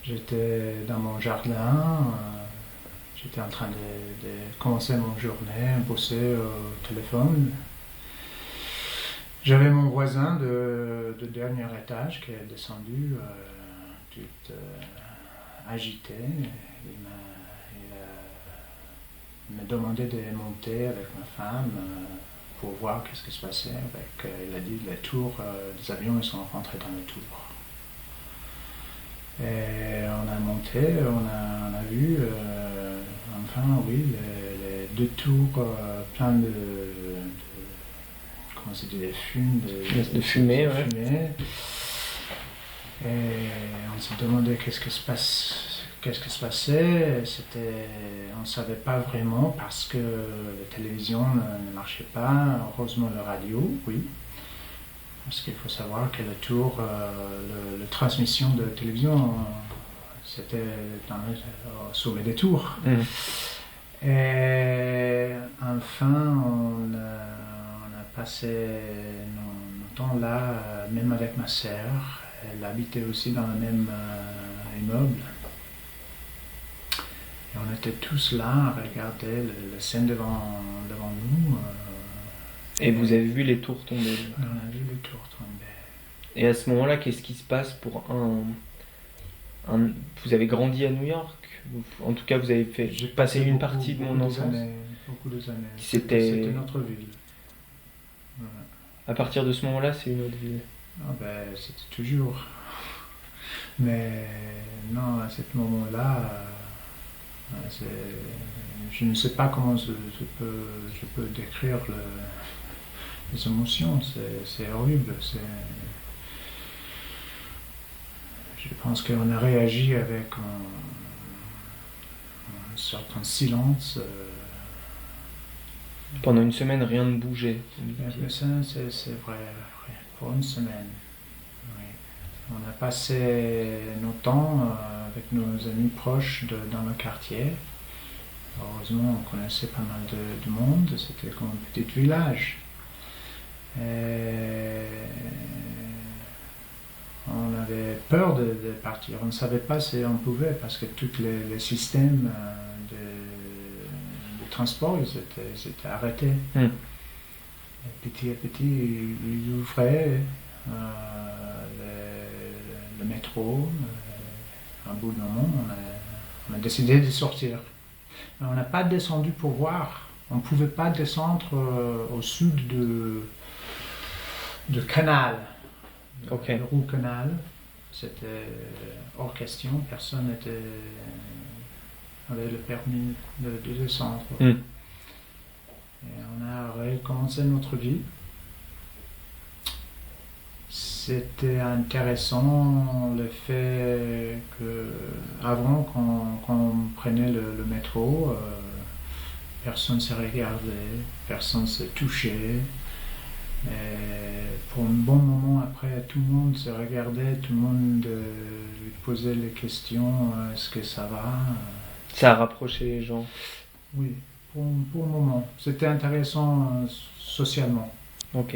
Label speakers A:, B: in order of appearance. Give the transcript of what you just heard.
A: J'étais dans mon jardin, j'étais en train de commencer mon journée, bosser au téléphone. J'avais mon voisin de dernier étage qui est descendu, tout agité. Il m'a demandé de monter avec ma femme pour voir qu'est-ce qui se passait. Il a dit que les tours des avions ils sont rentrés dans les tours. Et on a monté, on a vu, enfin oui, les deux tours plein comment c'est dit, des fumes,
B: de fumée, ouais.
A: fumée. Et on s'est demandé qu'est-ce qui se passait. On ne savait pas vraiment parce que la télévision ne marchait pas. Heureusement, la radio, oui. Parce qu'il faut savoir que le tour, la transmission de télévision, c'était au sommet des tours. Et enfin, on a passé nos temps là, même avec ma sœur. Elle habitait aussi dans le même immeuble. Et on était tous là à regarder la scène devant nous.
B: Et vous avez vu les tours tomber?
A: On a vu les tours tomber.
B: Et à ce moment-là, qu'est-ce qui se passe pour Vous avez grandi à New York? En tout cas, vous avez passé une partie de mon enfance.
A: Beaucoup d'années.
B: C'était
A: notre ville. Voilà.
B: À partir de ce moment-là, c'est une autre ville.
A: C'était toujours. Mais non, à ce moment-là, je ne sais pas comment je peux décrire les émotions. C'est horrible. Je pense qu'on a réagi avec un certain silence.
B: Pendant une semaine, rien ne bougeait.
A: Ça, c'est vrai, pour une semaine. Oui. On a passé nos temps avec nos amis proches dans le quartier. Heureusement, on connaissait pas mal de monde. C'était comme un petit village. Et on avait peur de partir. On ne savait pas si on pouvait parce que tous les systèmes de transport ils étaient arrêtés. Et petit à petit, ils ouvraient le métro. À un bout d'un moment, on a décidé de sortir. Mais on n'a pas descendu pour voir. On ne pouvait pas descendre au sud de Canal.
B: Okay.
A: Le Rue Canal. C'était hors question. Personne avait le permis de descendre. Et on a recommencé notre vie. C'était intéressant le fait que avant qu'on prenait le métro, personne ne se regardait, personne ne se touchait. Et pour un bon moment après, tout le monde se regardait, tout le monde lui posait les questions, est-ce que ça va?
B: Ça a rapproché les gens.
A: Oui, pour un moment. C'était intéressant socialement.
B: Ok.